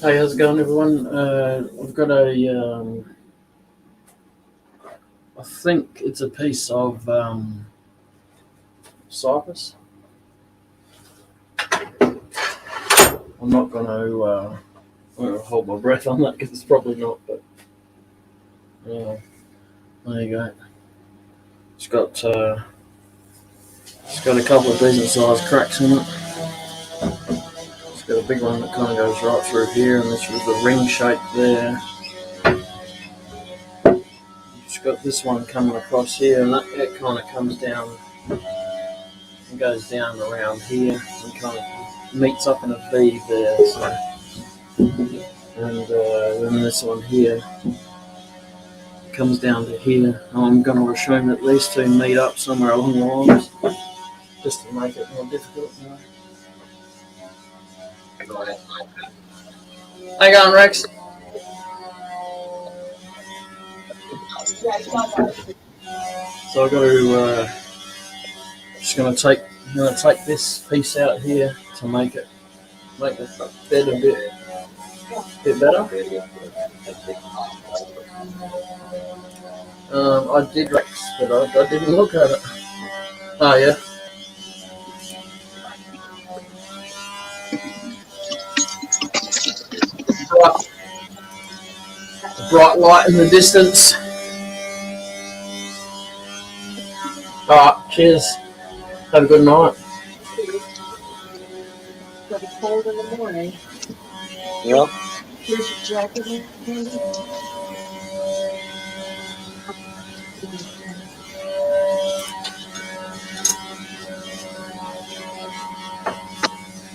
Hey, how's it going, everyone? I've got I think it's a piece of cypress. I'm not going to hold my breath on that because it's probably not, but yeah, there you go. It's got, uh, it's got a couple of decent sized cracks in it. It's got a big one that kind of goes right through here, and this was the ring shape there. It's got this one coming across here, and that kind of comes down and goes down around here and kind of meets up in a V there. So, and then this one here comes down to here. I'm going to assume that these two meet up somewhere along the lines, just to make it more difficult. How you going, Rex? So I've got to just going to take this piece out here to make the bed a bit better. I did, Rex, but I didn't look at it. Oh yeah. Bright, bright light in the distance. All right, cheers. Have a good night. It'll be cold in the morning. Yeah. Here's your jacket, Andy.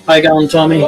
How you going, Tommy?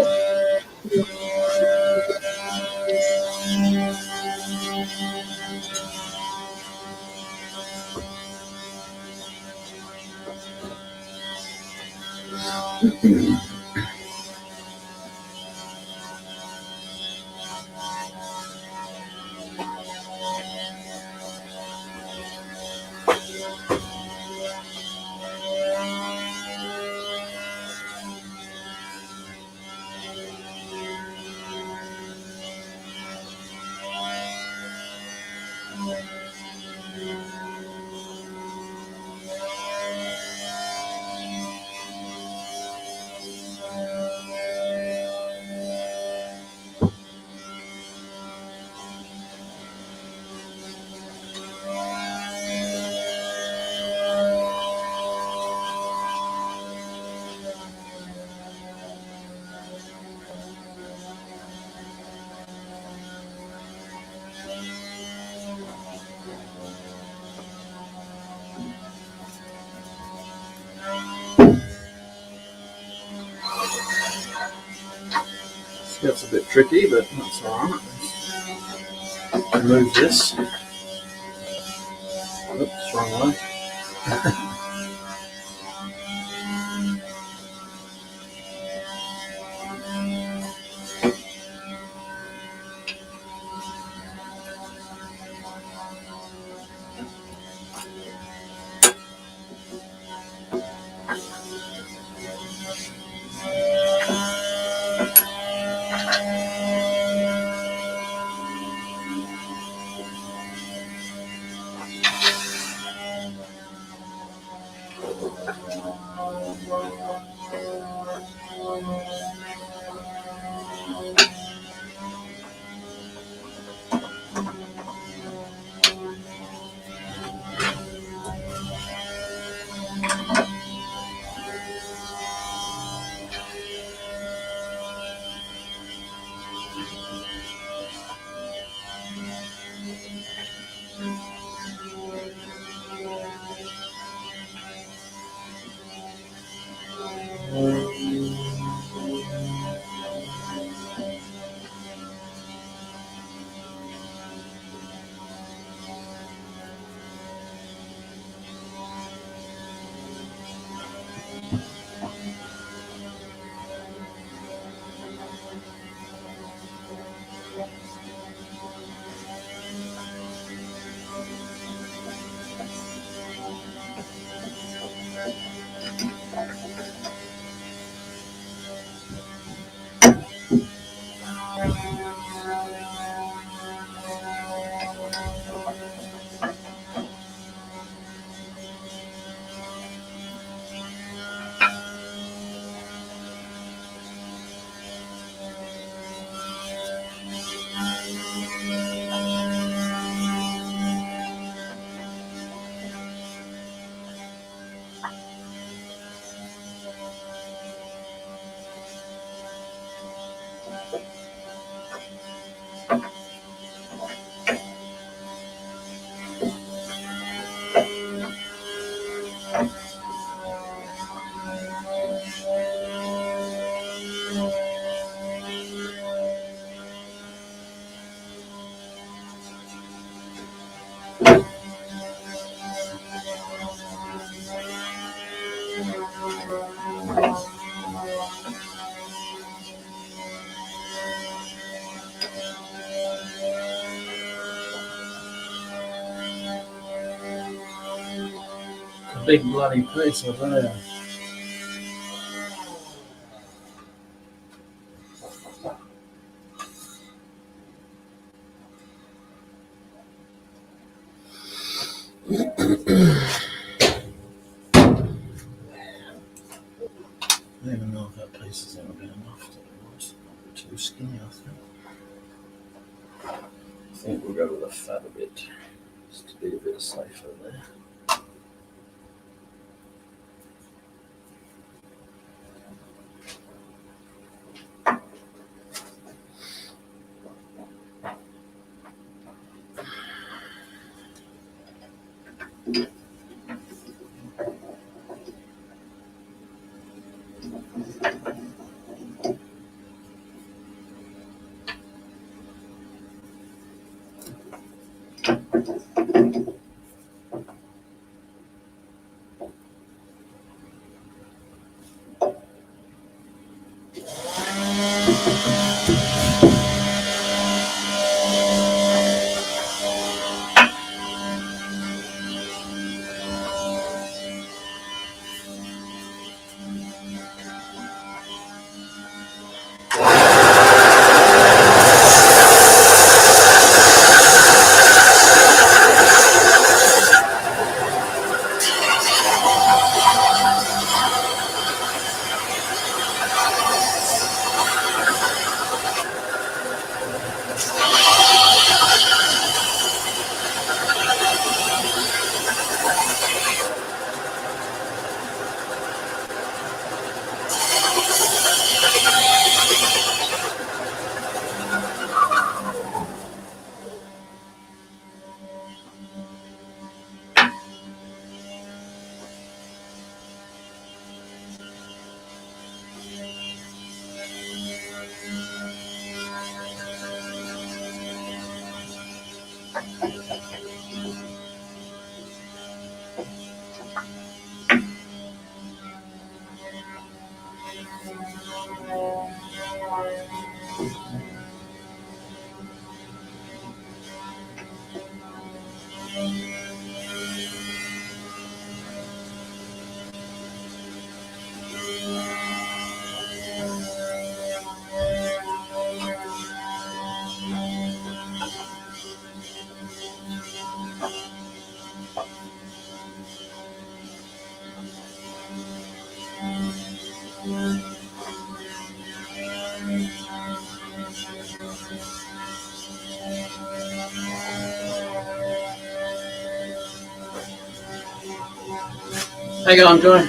That's a bit tricky, but that's alright. Remove this. Oops, wrong way. A big bloody piece of there. I don't even know if that piece is ever big enough to be honest. Might be too skinny, I think. I think we'll go with a fatter bit, just to be a bit safer there. How you going, Joy?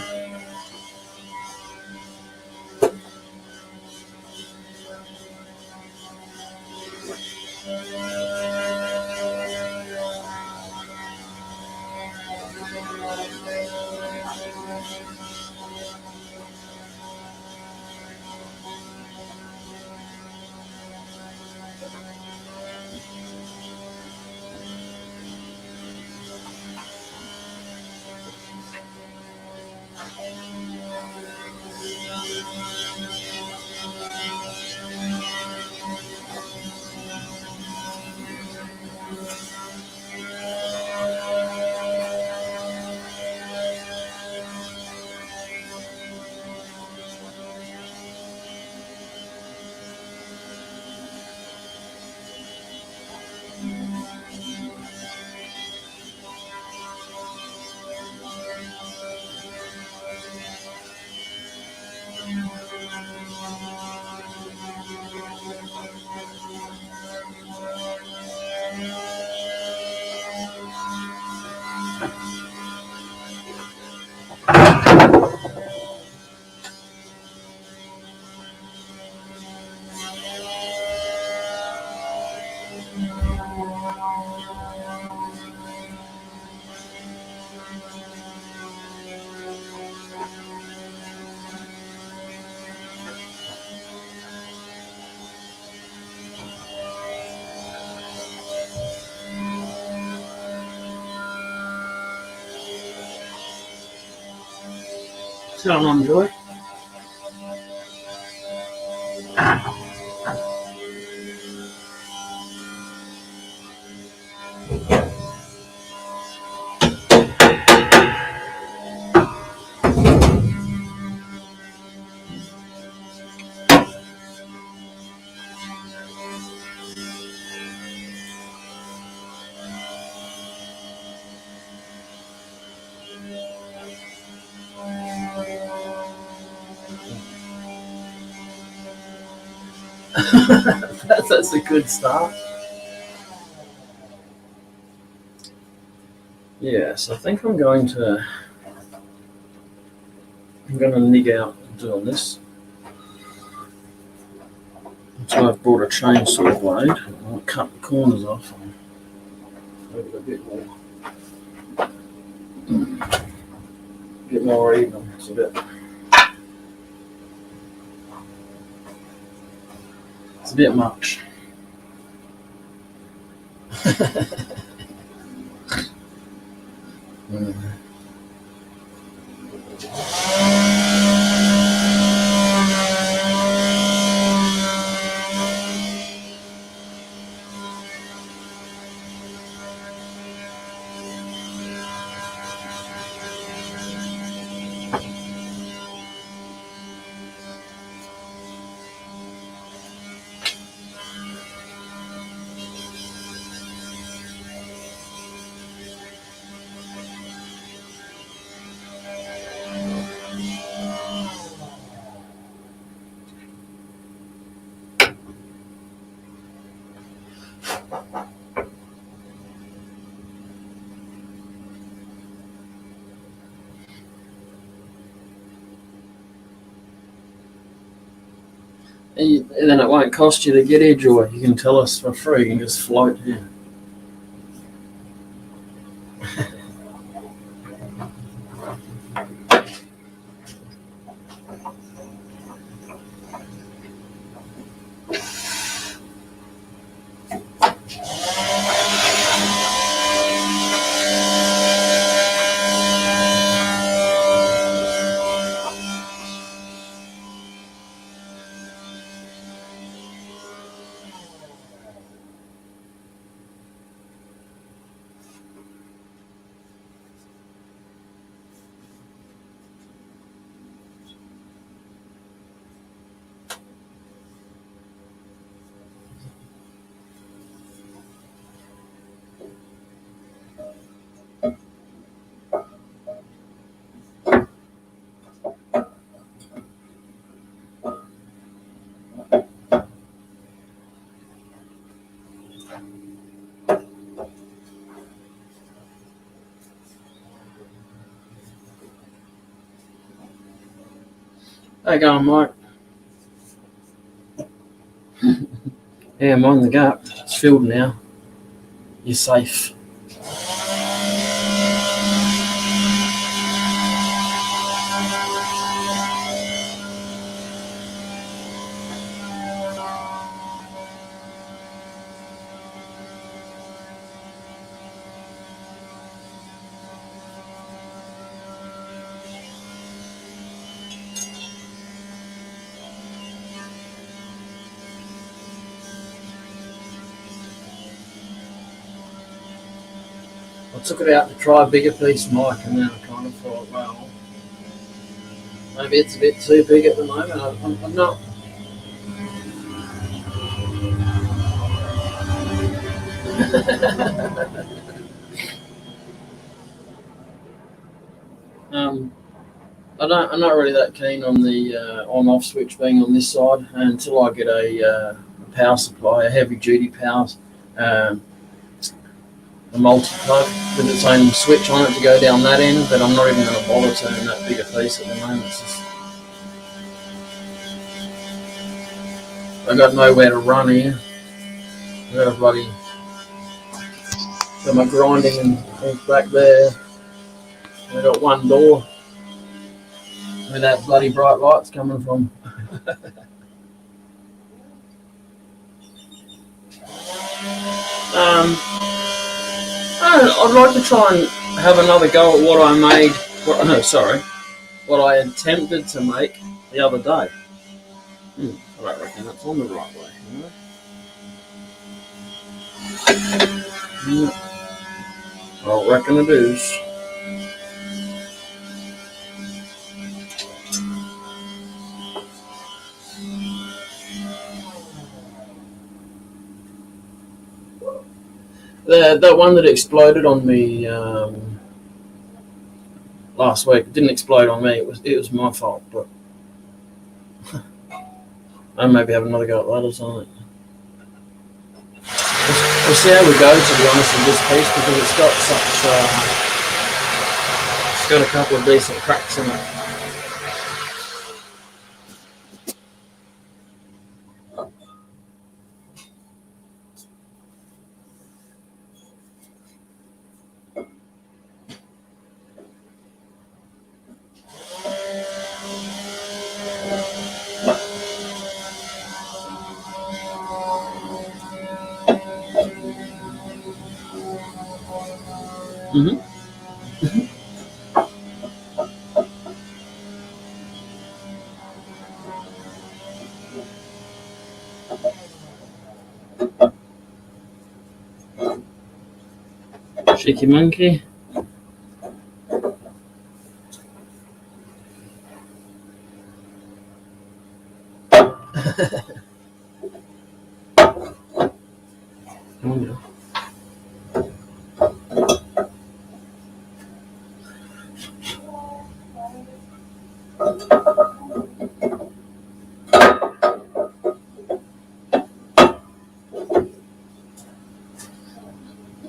What's going on, Joy? That's a good start. Yes, I think I'm going to nig out doing this. So I've brought a chainsaw blade. I'll cut the corners off and make it a bit more even. It's a bit much. And then it won't cost you to get here, Joy. You can tell us for free. You can just float here. How you going, Mike? Yeah, I'm on the gap. It's filled now. You're safe. I took it out to try a bigger piece, Mike, and then I kind of thought, well, maybe it's a bit too big at the moment. I'm not. I'm not really that keen on the on-off switch being on this side until I get a power supply, a heavy-duty power, a multi-plug with its own switch on it to go down that end. But I'm not even going to bother turning that bigger piece at the moment. I've got nowhere to run here. I've got my grinding and things back there. I've got one door where that bloody bright light's coming from. I'd like to try and have another go at what what I attempted to make the other day. I don't reckon that's on the right way. I reckon it is. That one that exploded on me last week, it didn't explode on me. It was my fault, but I'll maybe have another go at that or something. We'll see how we go, to be honest, with this piece, because it's got it's got a couple of decent cracks in it. Cheeky monkey. Oh, yeah.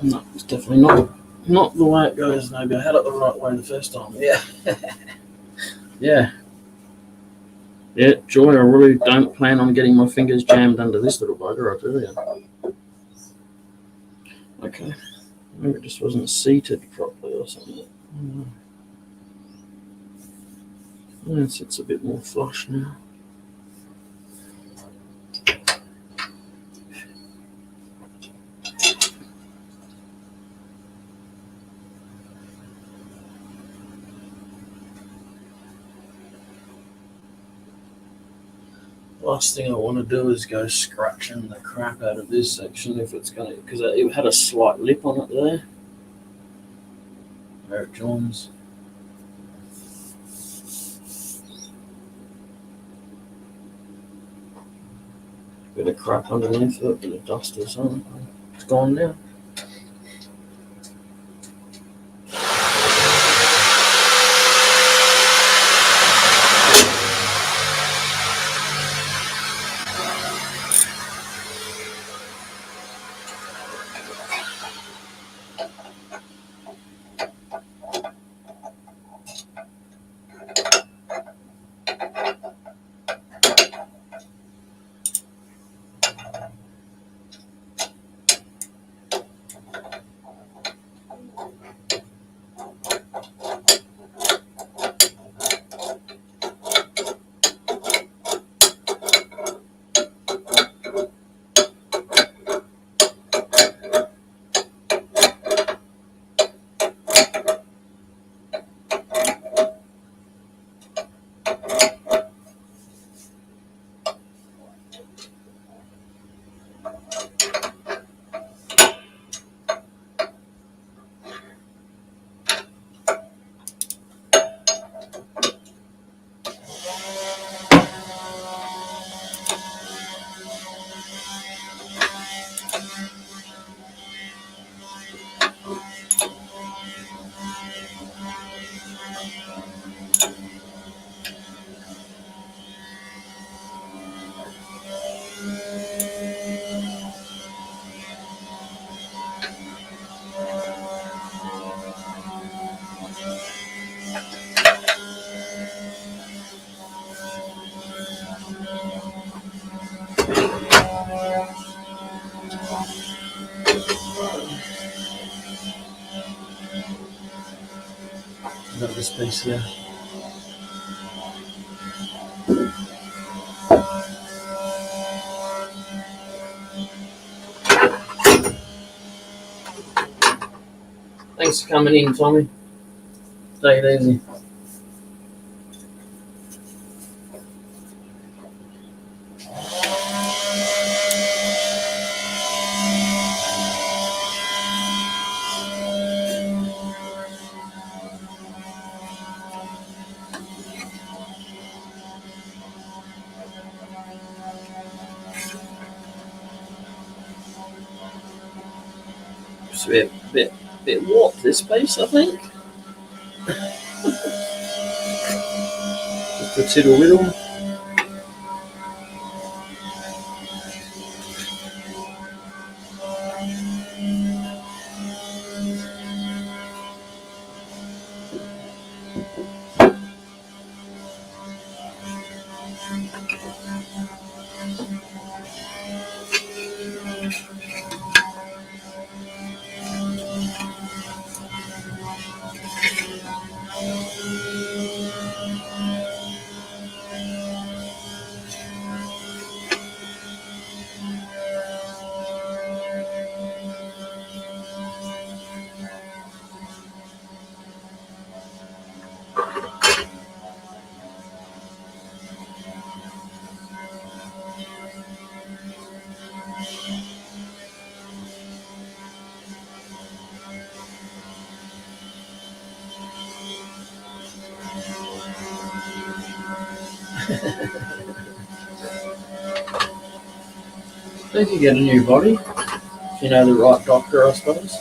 No, it's definitely not the way it goes. Maybe I had it the right way the first time. Yeah. Yeah, Joy, I really don't plan on getting my fingers jammed under this little bugger, I tell you. Okay. Maybe it just wasn't seated properly or something. It sits a bit more flush now. Last thing I want to do is go scratching the crap out of this section if it's going to, because it had a slight lip on it there. There it joins. Bit of crap underneath it, a bit of dust or something. It's gone now. Got this piece here. Thanks for coming in, Tommy. Take it easy. It's a bit warped, this piece, I think. Just a tittle whittle. You can get a new body, if you know the right doctor, I suppose.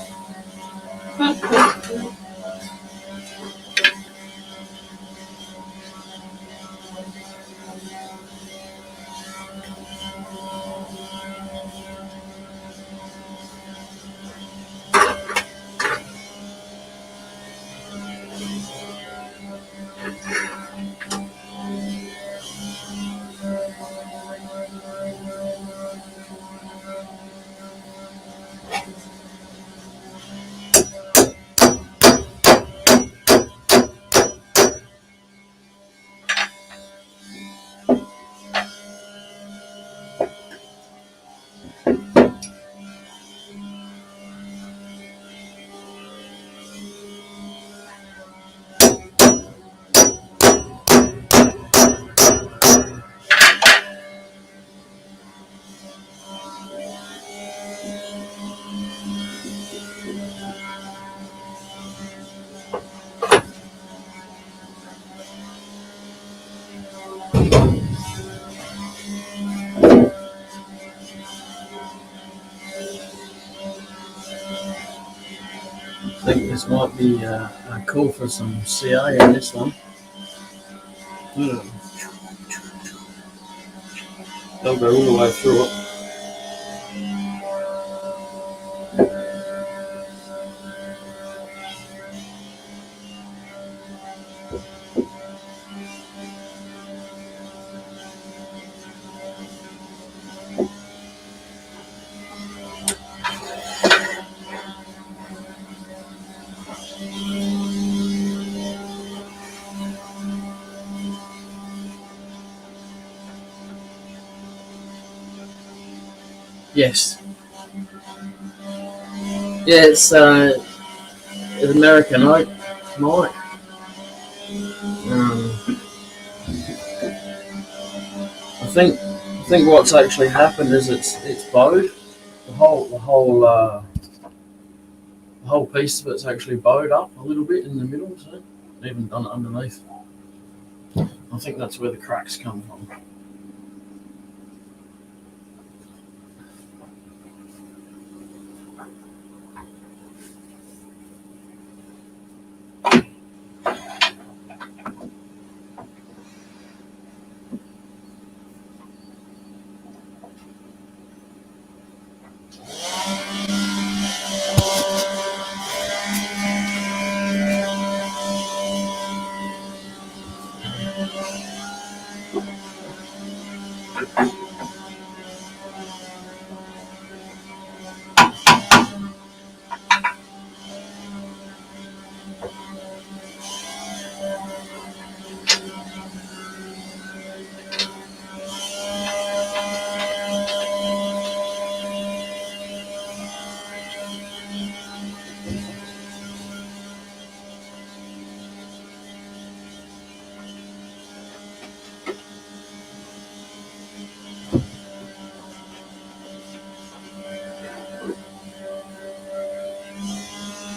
I think this might be a call for some CA on this one. They'll go all the way through it. Yes. Yeah, it's American Oak, Mike. I think what's actually happened is it's bowed. The whole piece of it's actually bowed up a little bit in the middle, so even done it underneath. I think that's where the cracks come from.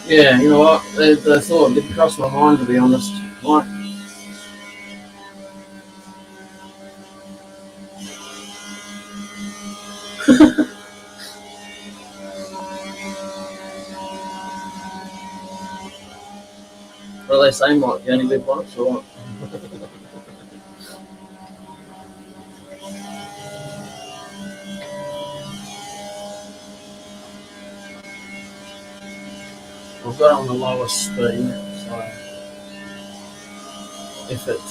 Yeah, you know what? The thought didn't cross my mind, to be honest. Like, they say, Mike? You only live once, or what? I've got it on the lowest speed, so if it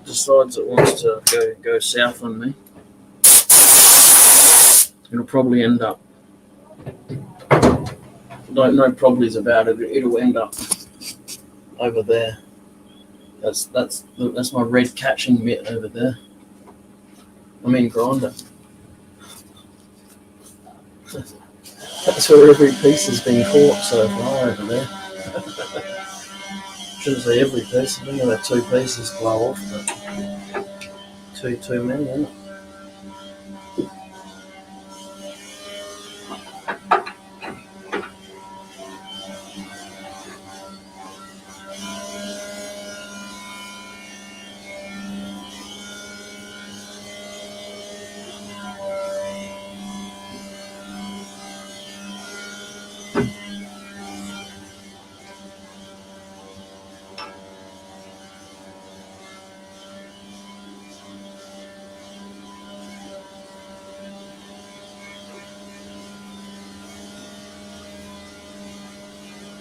decides it wants to go south on me, it'll probably end up. No probablys about it. It'll end up over there. That's my red catching mitt over there. I mean grinder. That's where every piece has been caught so far over there. Shouldn't say every piece. I think about 2 pieces blow off, but too many, isn't it?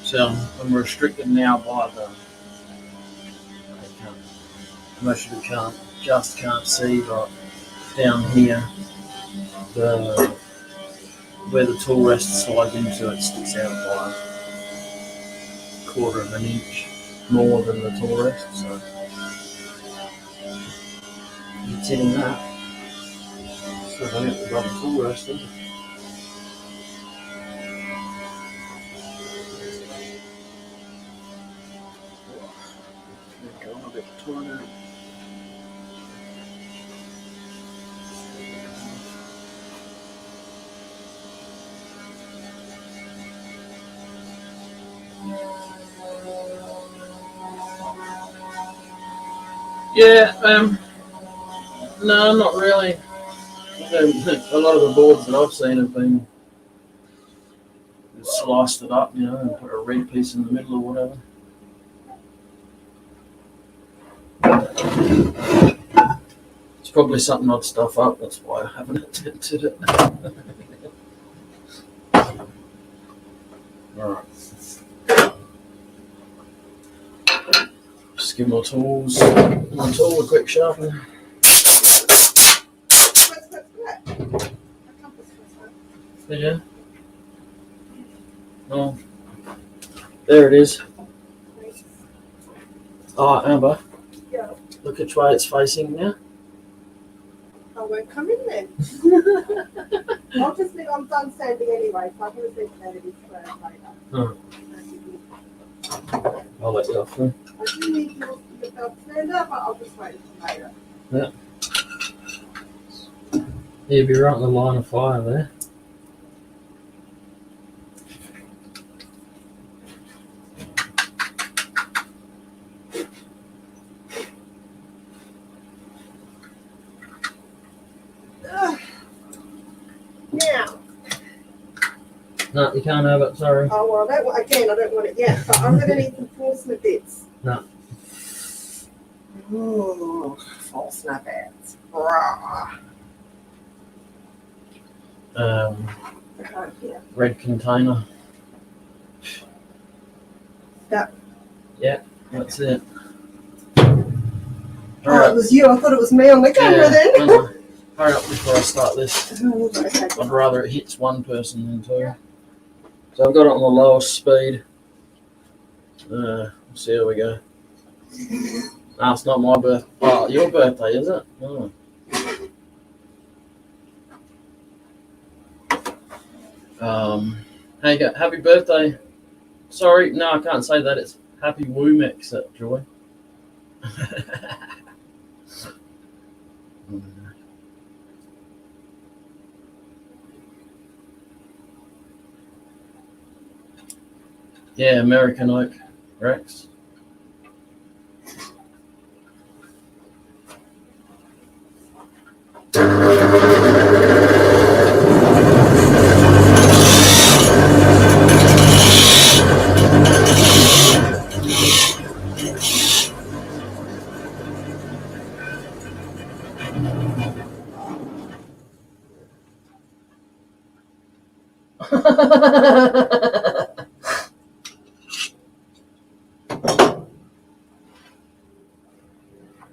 So I'm restricted now by the. Most of you can't see, but down here, where the tool rest slides into, it sticks out by a quarter of an inch more than the tool rest. So it's hitting that. So I get the rubber tool rest in. A bit tighter. Yeah, no, not really. A lot of the boards that I've seen have been sliced it up, and put a red piece in the middle or whatever. It's probably something I'd stuff up, that's why I haven't attempted it. Alright. Just give my tool a quick sharpener. Yeah. Oh, there it is. Oh, Amber. Yeah. Look which way it's facing now. I won't come in then. I'll just leave. I'm done sanding anyway, so I'm going to leave that in later. Oh. I'll let you off then. I do need your belt sander, but I'll just wait until later. Yeah. You'll be right in the line of fire there. Now. No, you can't have it, sorry. Oh, well, I don't want it yet, but I'm going to need some Forstner bits. No. Ooh, Forstner bits. Rah. I can't hear. Red container. That. Yeah, that's it. Oh, it was you. I thought it was me on the camera then. No. Hurry up before I start this. Okay. I'd rather it hits one person than two. So I've got it on the lowest speed. We'll see how we go. No, it's not my birthday. Oh, your birthday, is it? Oh. How you go? Happy birthday. Sorry, no, I can't say that. It's Happy Woomex at Joy. Yeah, American Oak Rex.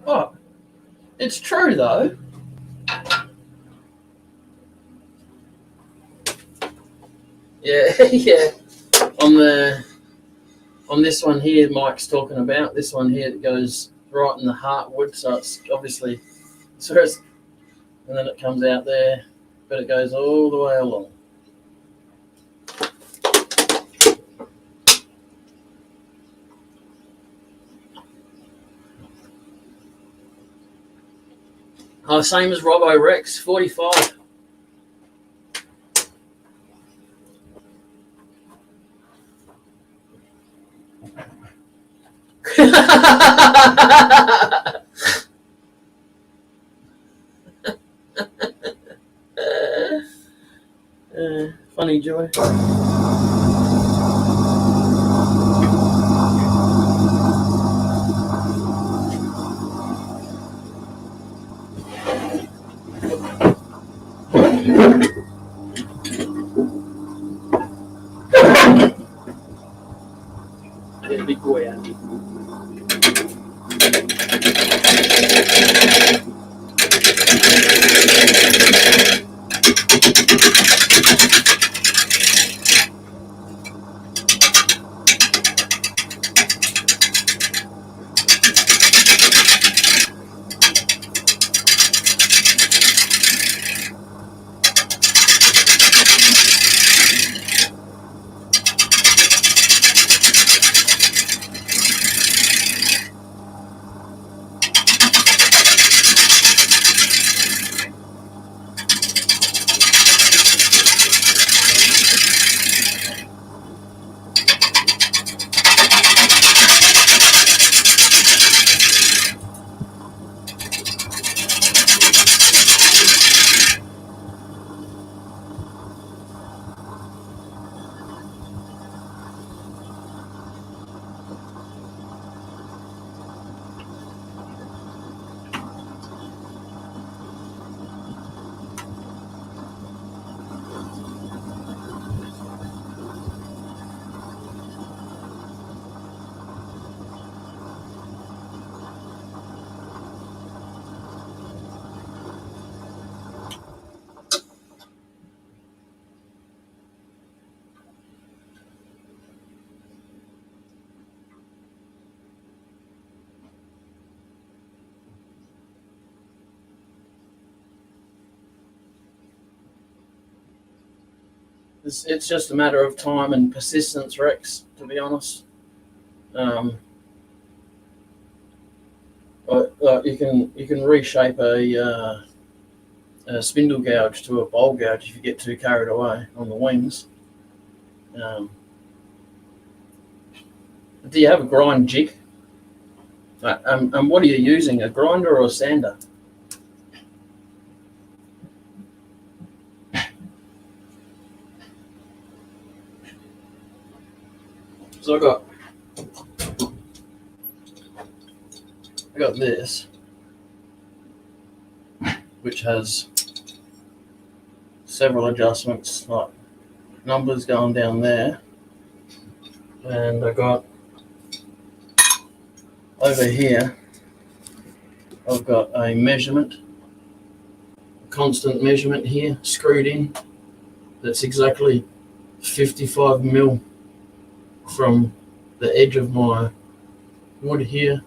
Oh, it's true though. Yeah, yeah. On this one here, Mike's talking about this one here that goes right in the heartwood, so it's obviously first, and then it comes out there, but it goes all the way along. Oh, same as Robbo Rex, 45. Funny, Joey. Yeah, big boy, Andy. It's just a matter of time and persistence, Rex, to be honest. You can reshape a spindle gouge to a bowl gouge if you get too carried away on the wings. Do you have a grind jig? And what are you using, a grinder or a sander? So I got this, which has several adjustments, like numbers going down there, and I got over here, I've got a measurement, a constant measurement here, screwed in, that's exactly 55 mil from the edge of my wood here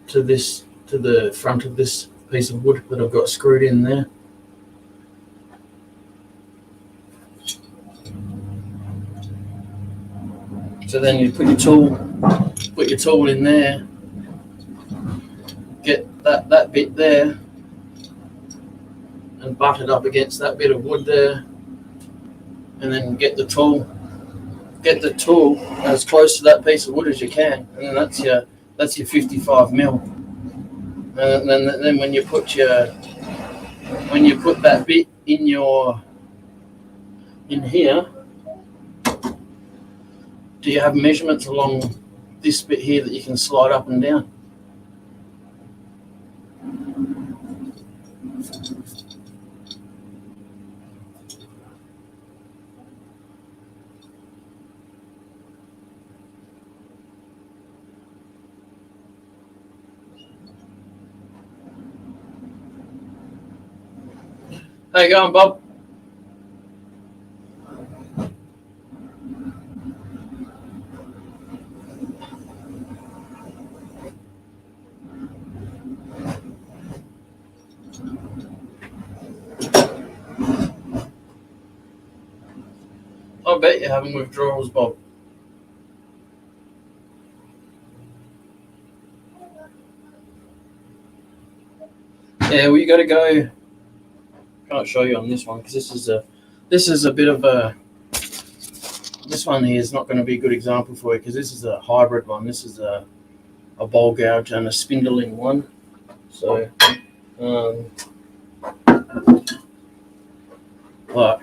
to the front of this piece of wood that I've got screwed in there. So then you put your tool in there, get that bit there, and butt it up against that bit of wood there, and then get the tool as close to that piece of wood as you can, and then that's your 55 mil. And then when you put that bit in here, do you have measurements along this bit here that you can slide up and down? How you going, Bob? I bet you're having withdrawals, Bob. Yeah, well, you got to go. Can't show you on this one because this is a bit of a. This one here is not going to be a good example for you because this is a hybrid one. This is a ball gouge and a spindling one. So, like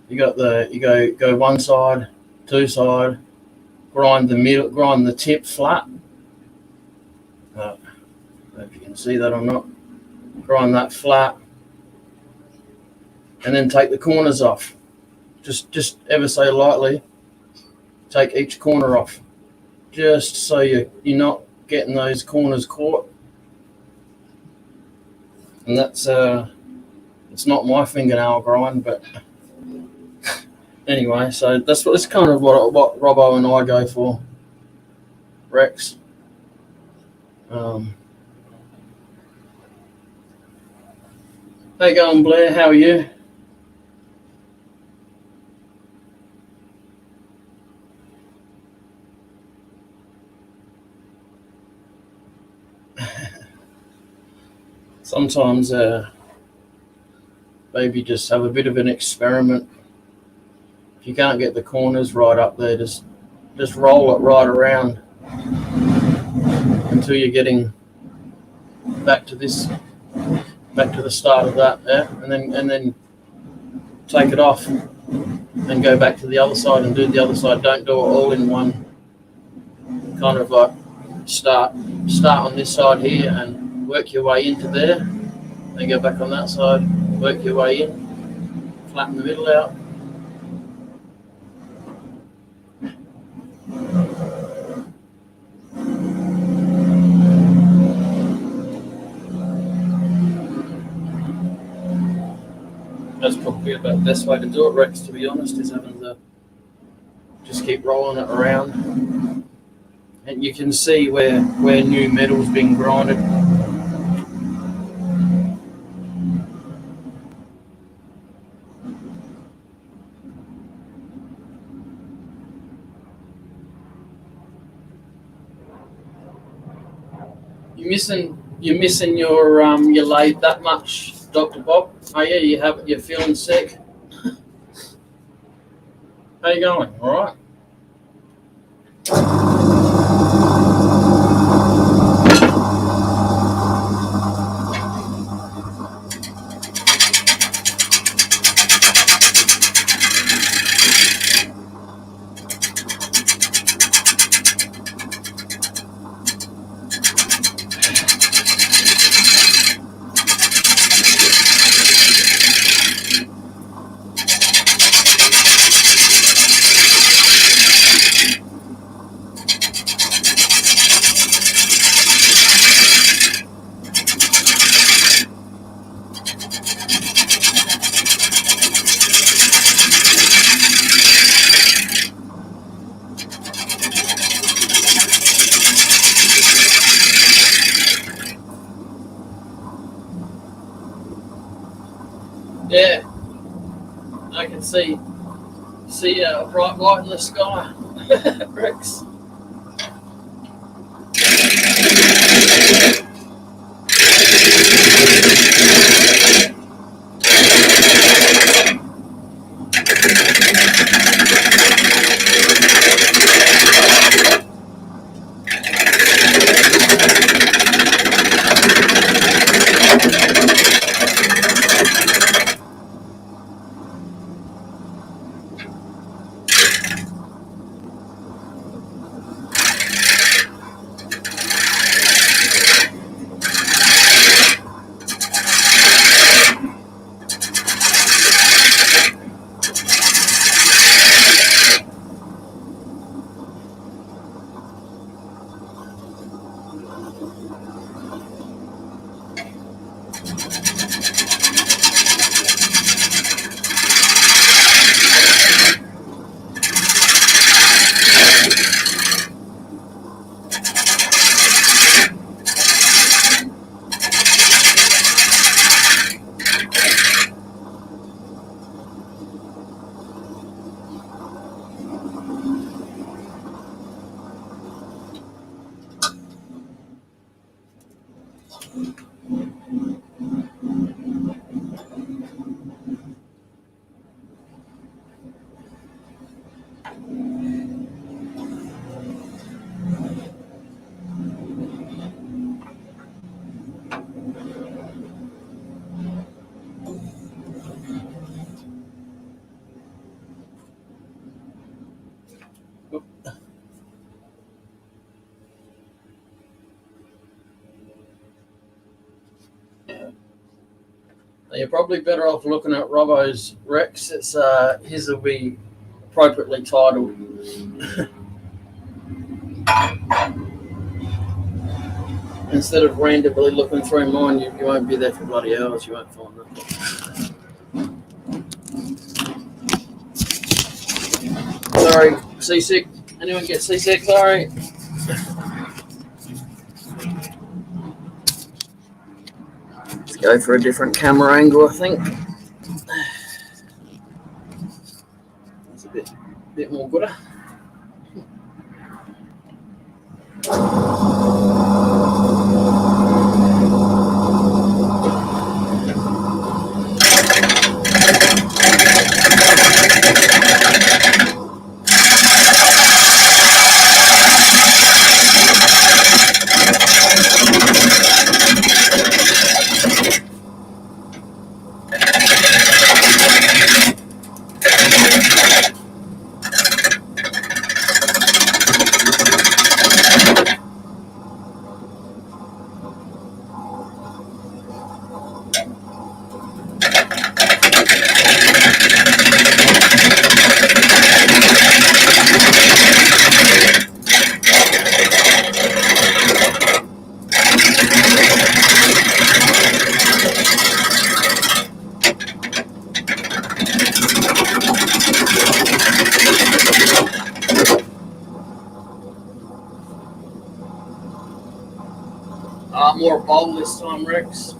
you go one side, two side, grind the middle, grind the tip flat. I don't know if you can see that or not. Grind that flat, and then take the corners off. Just ever so lightly, take each corner off, just so you're not getting those corners caught. And that's it's not my fingernail grind, but anyway. So that's kind of what Robbo and I go for, Rex. How you going, Blair? How are you? Sometimes maybe just have a bit of an experiment. If you can't get the corners right up there, just roll it right around until you're getting back to the start of that, yeah? and then take it off and go back to the other side and do the other side. Don't do it all in one. Kind of like start on this side here and work your way into there, then go back on that side, work your way in, flatten the middle out. That's probably about the best way to do it, Rex, to be honest, is having to just keep rolling it around. And you can see where new metal's been grinded. You're missing your lathe that much, Dr. Bob. Oh yeah, you're feeling sick. How you going? All right. Yeah, I can see a bright light in the sky, Rex. You're probably better off looking at Robbo's Rex. It's his will be appropriately titled. Instead of randomly looking through mine, you won't be there for bloody hours. You won't find nothing. Sorry, seasick. Anyone get seasick? Sorry. Let's go for a different camera angle, I think. It's a bit more gooder. More bowl this time, Rex.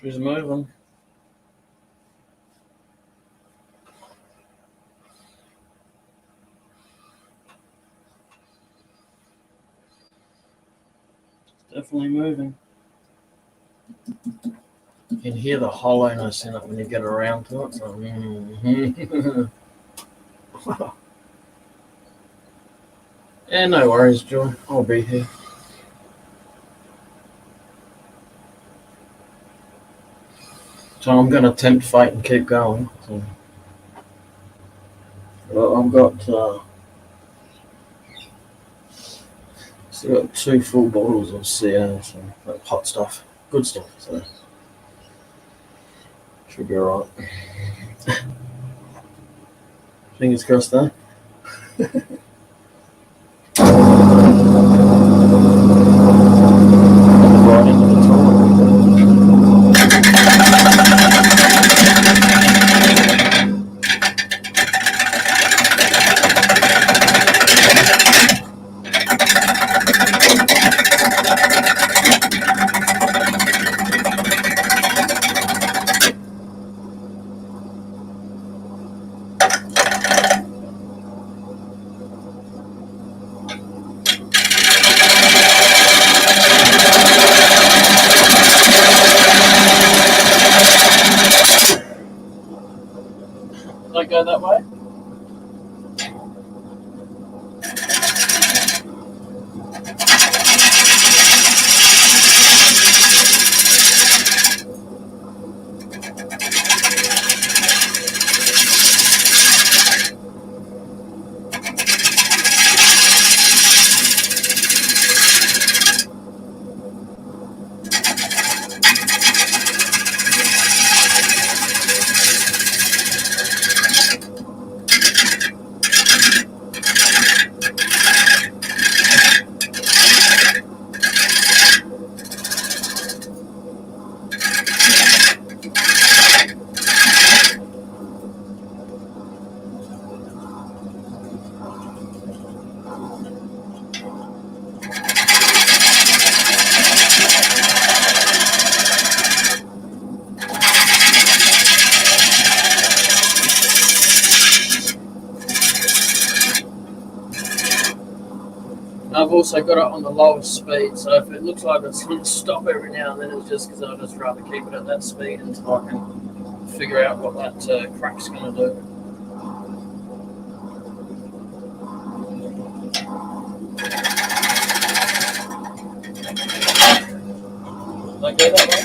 She's moving. Definitely moving. You can hear the hollowness in it when you get around to it. So, yeah, no worries, Joy. I'll be here. So I'm going to tempt fate and keep going. So, well, I've got still got 2 full bottles of CO, so like hot stuff, good stuff. So should be alright. Fingers crossed there. Right into the toilet. Did I go that way? also got it on the lowest speed, so if it looks like it's going to stop every now and then, it's just because I'd just rather keep it at that speed until I can figure out what that crack's going to do. Did I go that way?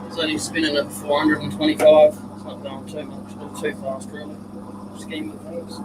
It's only spinning at 425. It's not going too much, or too fast really. Scheme of things.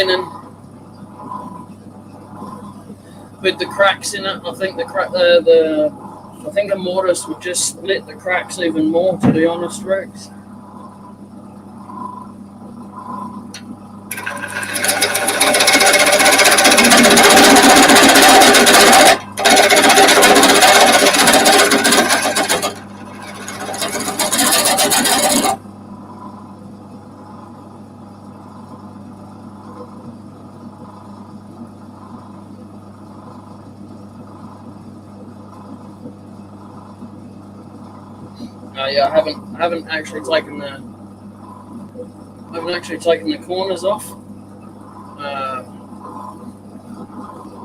linen with the cracks in it. I think I think a mortise would just split the cracks even more, to be honest, Rex. Yeah, I haven't actually taken the corners off.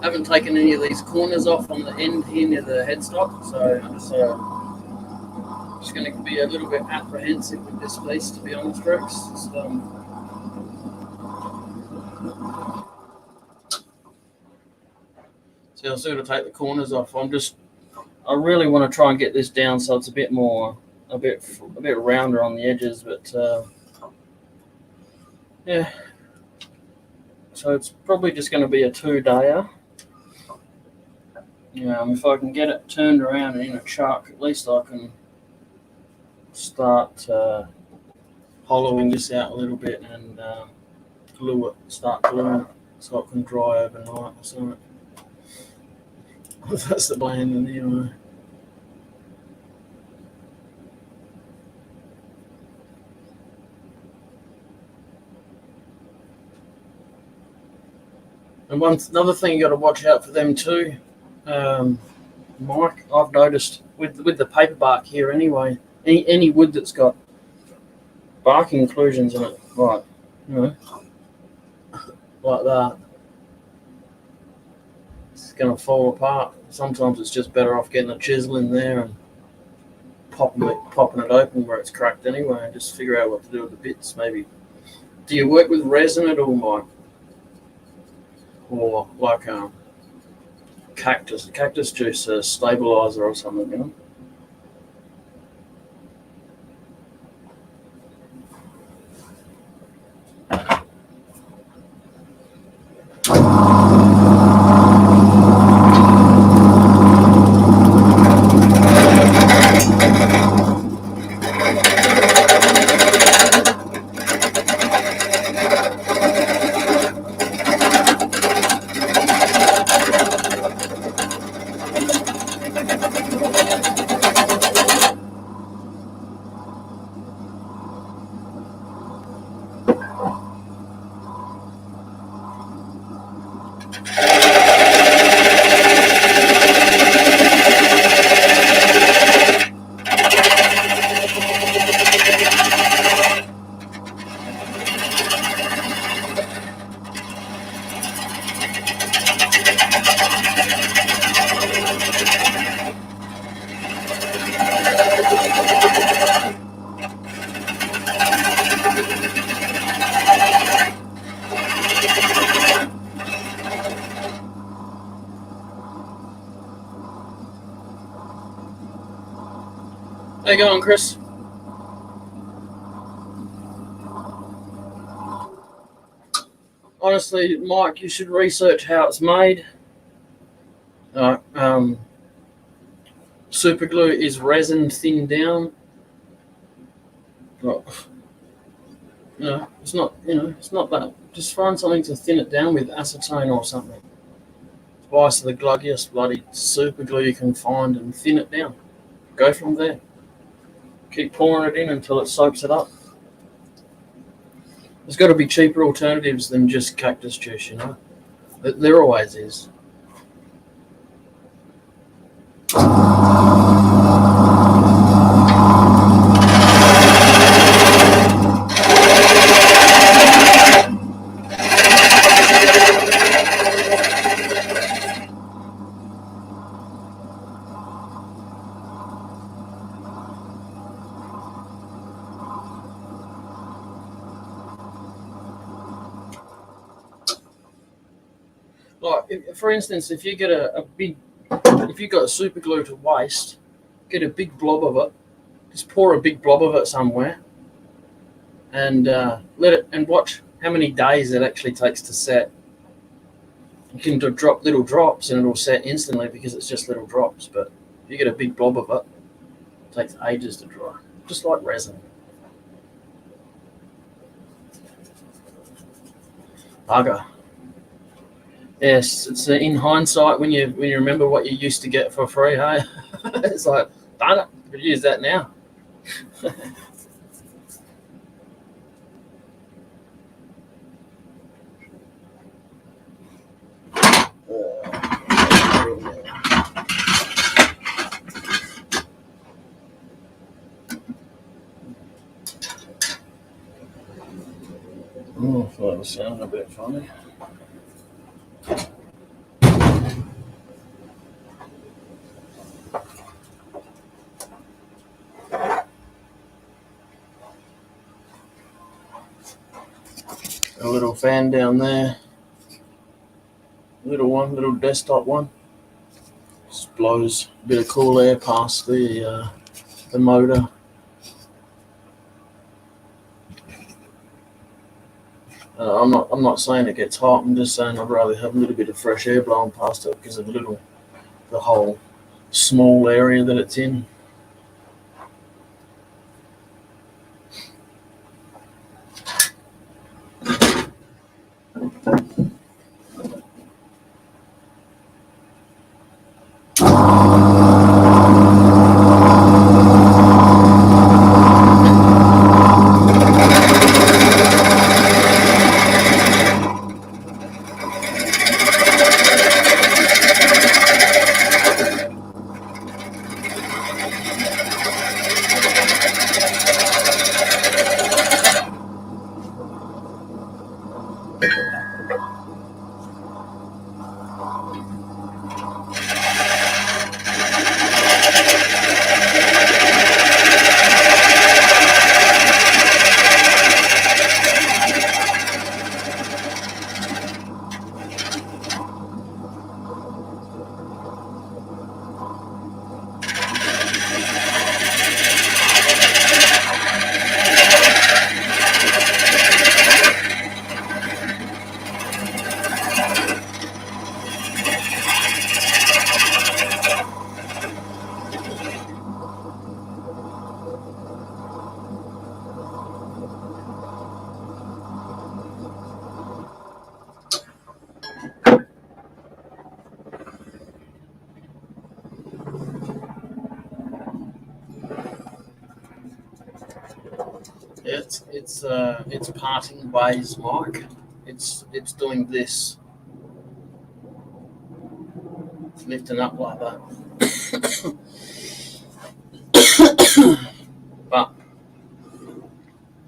Haven't taken any of these corners off on the end here near the headstock, so I'm just going to be a little bit apprehensive with this piece, to be honest, Rex. So I'll sort of take the corners off. I really want to try and get this down so it's a bit rounder on the edges, but yeah. So it's probably just going to be a 2-dayer. If I can get it turned around and in a chuck, at least I can start hollowing this out a little bit and start gluing it so it can dry overnight or something. That's the plan anyway. And another thing you got to watch out for them too, Mike. I've noticed with the paper bark here anyway. Any wood that's got bark inclusions in it, right? Like that, it's going to fall apart. Sometimes it's just better off getting a chisel in there and popping it open where it's cracked anyway, and just figure out what to do with the bits. Maybe. Do you work with resin at all, Mike? Or like cactus juice stabilizer or something, How you going, Chris? Honestly, Mike, you should research how it's made. Super glue is resin thinned down. It's not that. Just find something to thin it down with, acetone or something. Spice the gluggiest bloody super glue you can find and thin it down. Go from there. Keep pouring it in until it soaks it up. There's got to be cheaper alternatives than just cactus juice, There always is. Like, for instance, if you get if you got super glue to waste, get a big blob of it, just pour a big blob of it somewhere, and let it, and watch how many days it actually takes to set. You can drop little drops and it'll set instantly because it's just little drops. But if you get a big blob of it, it takes ages to dry, just like resin. Bugger. Yes, it's in hindsight when you remember what you used to get for free. Hey, it's like, darn it, could use that now. Oh, that was sounding a bit funny. A little fan down there. Little desktop one. Just blows a bit of cool air past the motor. I'm not saying it gets hot. I'm just saying I'd rather have a little bit of fresh air blowing past it because of the whole small area that it's in. It's parting ways, Mike. It's doing this, it's lifting up like that. But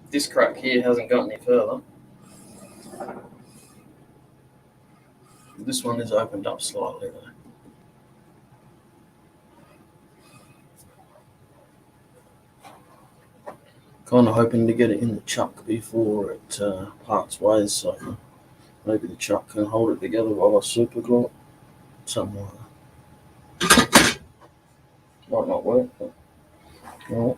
this crack here hasn't got any further. This one is opened up slightly though. Kind of hoping to get it in the chuck before it parts ways, so maybe the chuck can hold it together while I super glue it. Something like that. Might not work, but all right.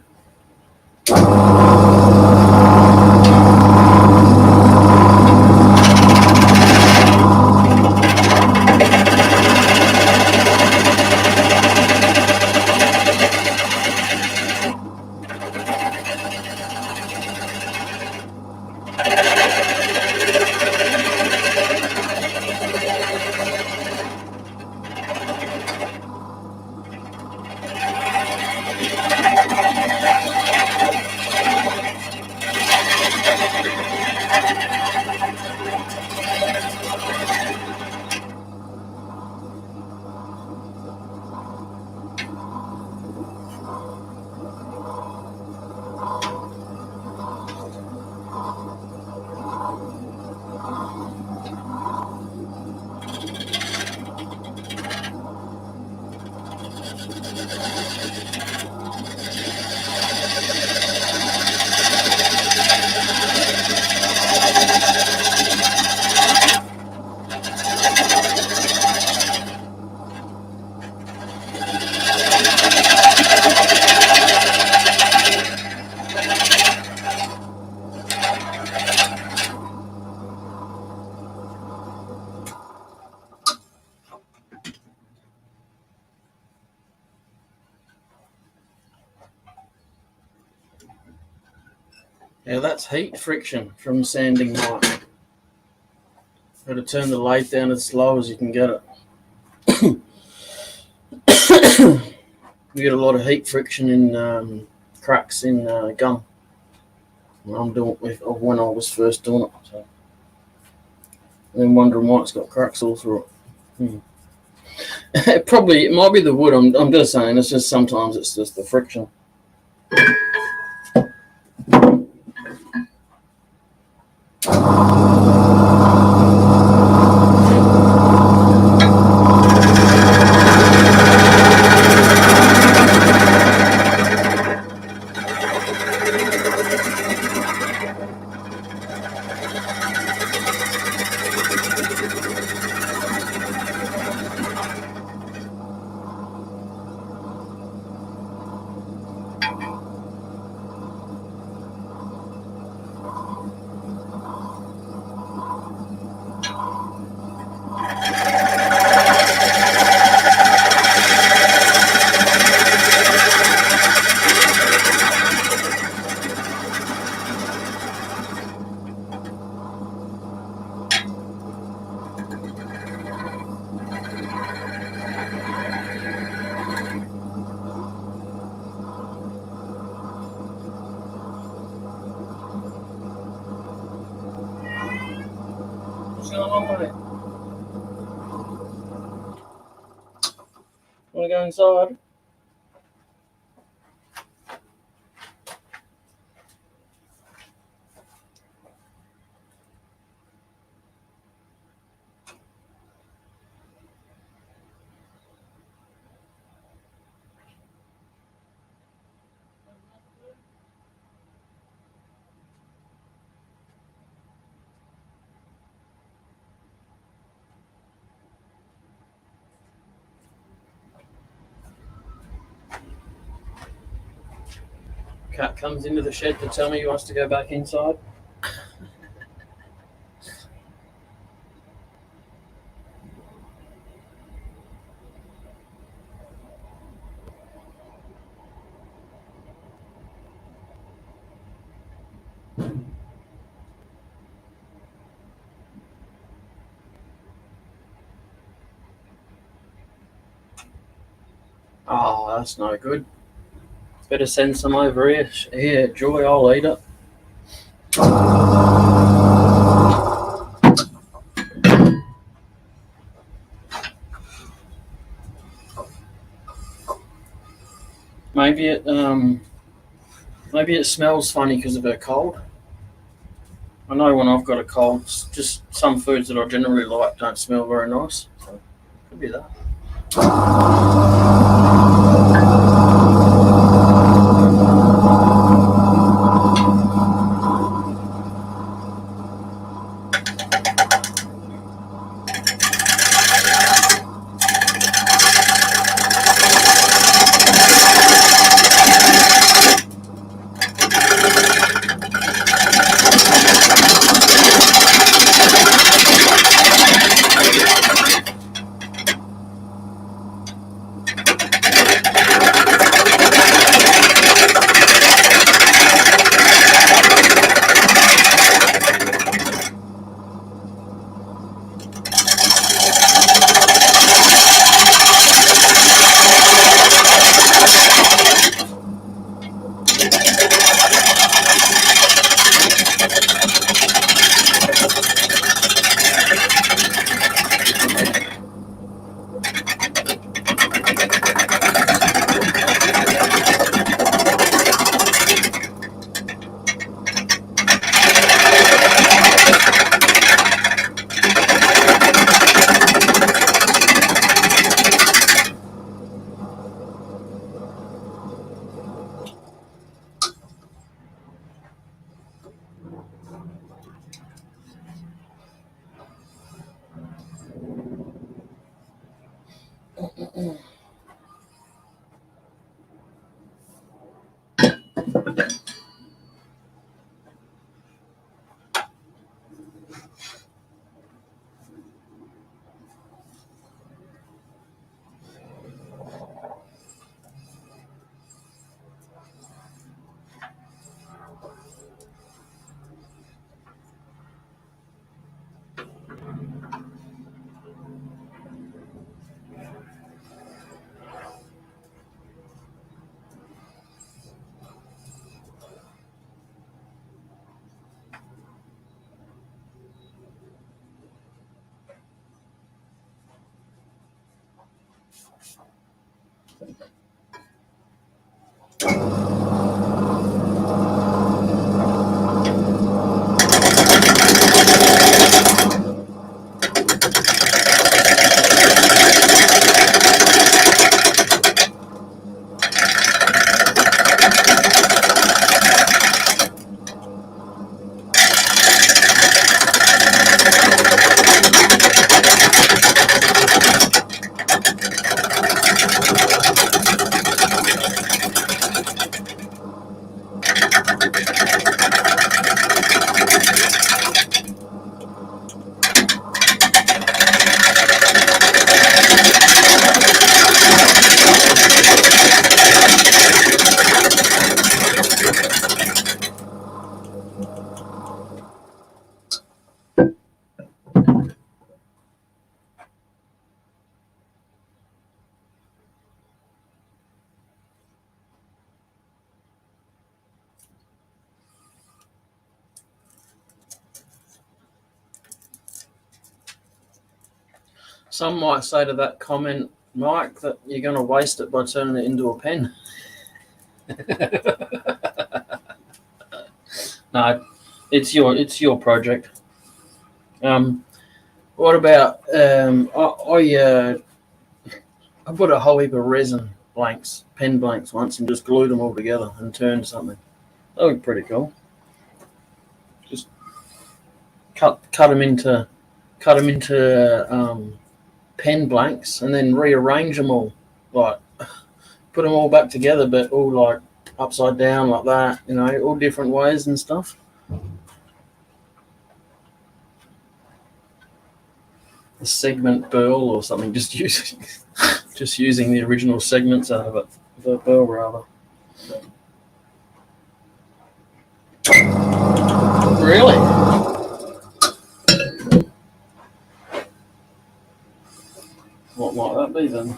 Yeah, that's heat friction from sanding mine. Got to turn the lathe down as low as you can get it. You get a lot of heat friction in cracks in gum. I'm doing it when I was first doing it. So. And then wondering why it's got cracks all through it. Probably it might be the wood. I'm just saying. It's just sometimes it's just the friction. What's going on with it? Want to go inside? Cat comes into the shed to tell me he wants to go back inside. Oh, that's no good. Better send some over here. Here, Joy, I'll eat it. Maybe it smells funny because of her cold. I know when I've got a cold, just some foods that I generally like don't smell very nice. So could be that. Some might say to that comment, Mike, that you're going to waste it by turning it into a pen. No, it's your project. What about I put a whole heap of resin blanks, pen blanks once, and just glued them all together and turned something. That would be pretty cool. Just cut them into pen blanks and then rearrange them all, like put them all back together, but all like upside down like that, all different ways and stuff. A segment burl or something, just using the original segments out of it, the burl rather. Really? What might that be then?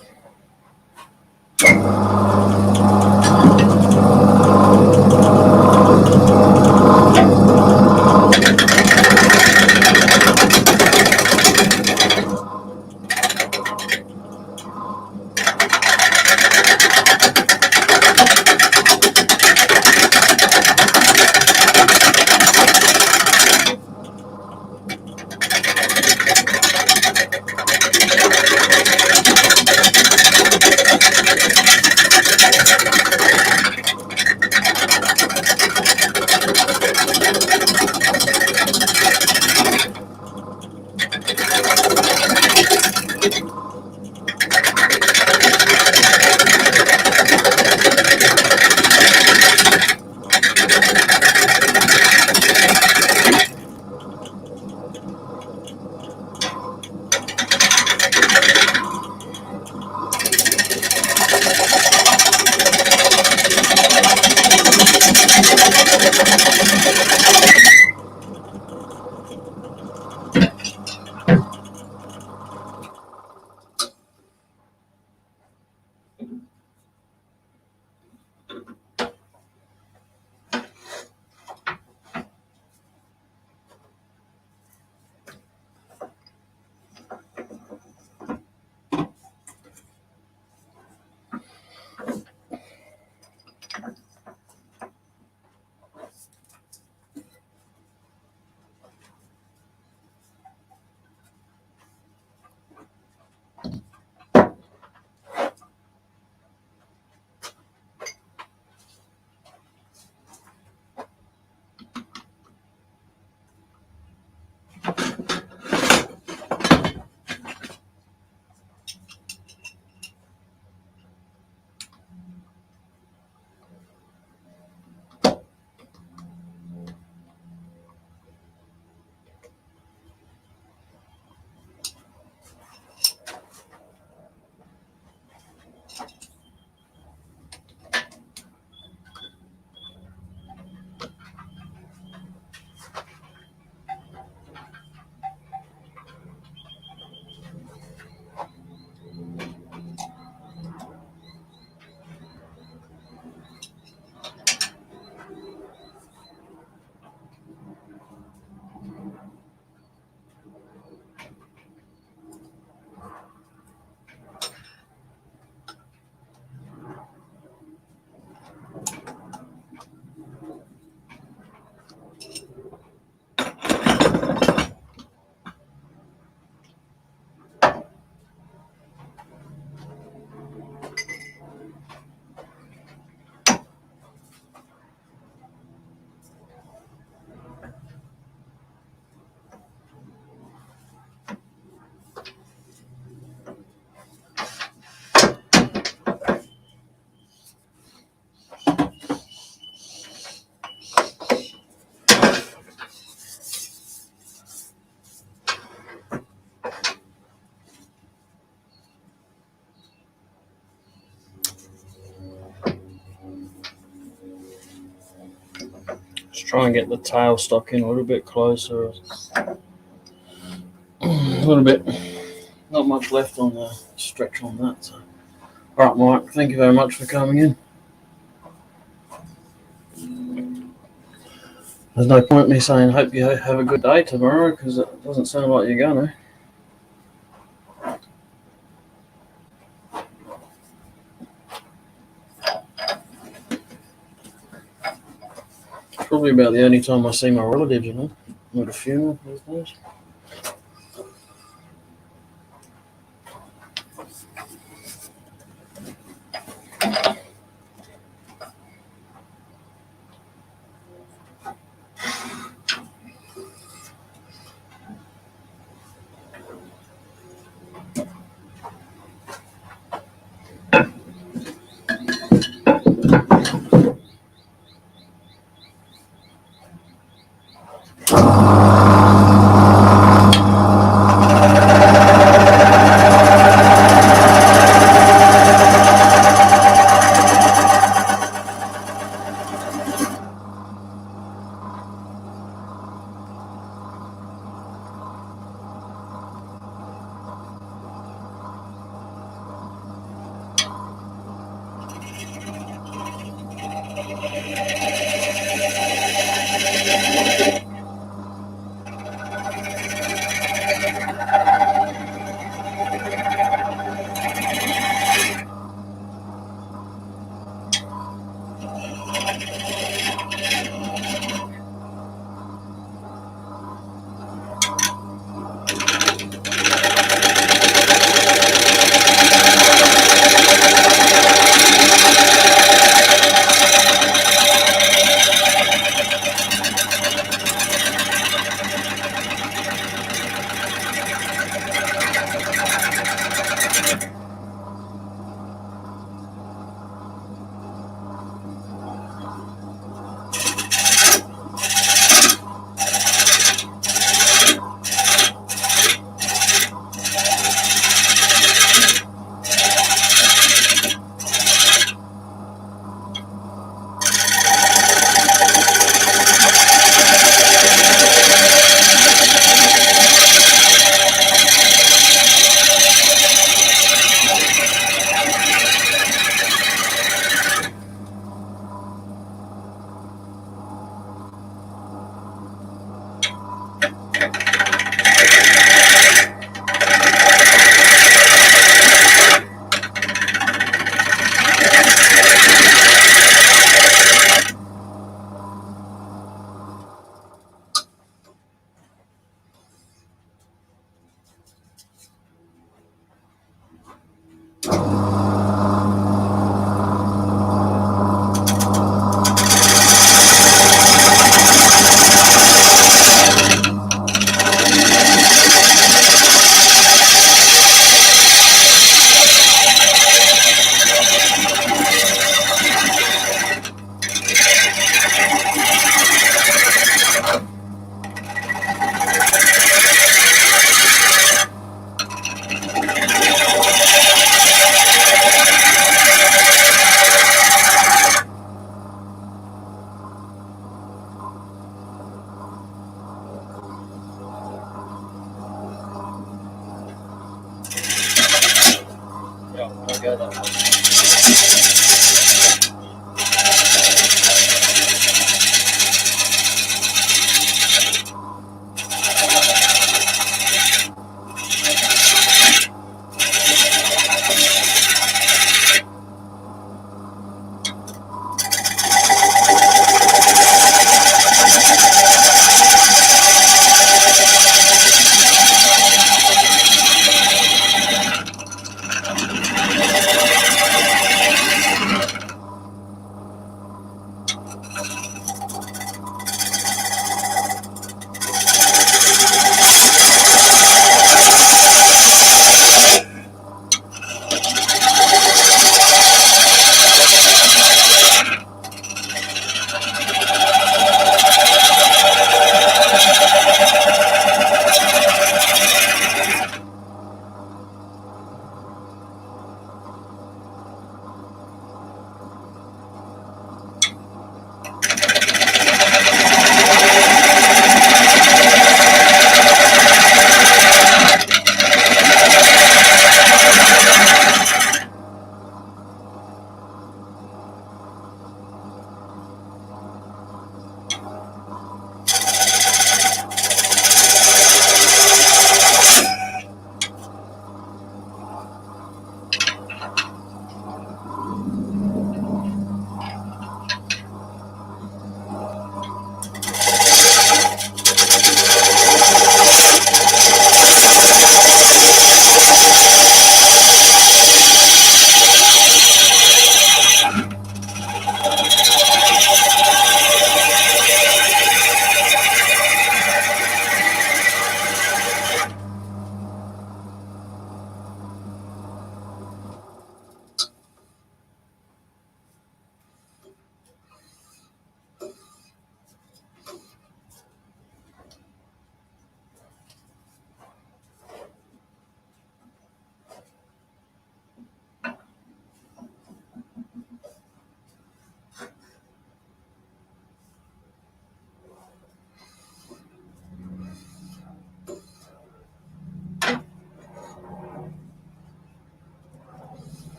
Just try and get the tailstock in a little bit closer. A little bit. Not much left on the stretch on that. So. All right, Mike. Thank you very much for coming in. There's no point me saying hope you have a good day tomorrow because it doesn't sound like you're gonna. Probably about the only time I see my relatives, at a funeral these days.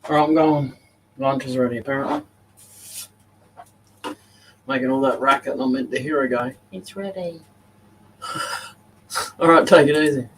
Alright, I'm going. Lunch is ready, apparently. Making all that racket and I'm meant to hear a guy. It's ready. Alright, take it easy.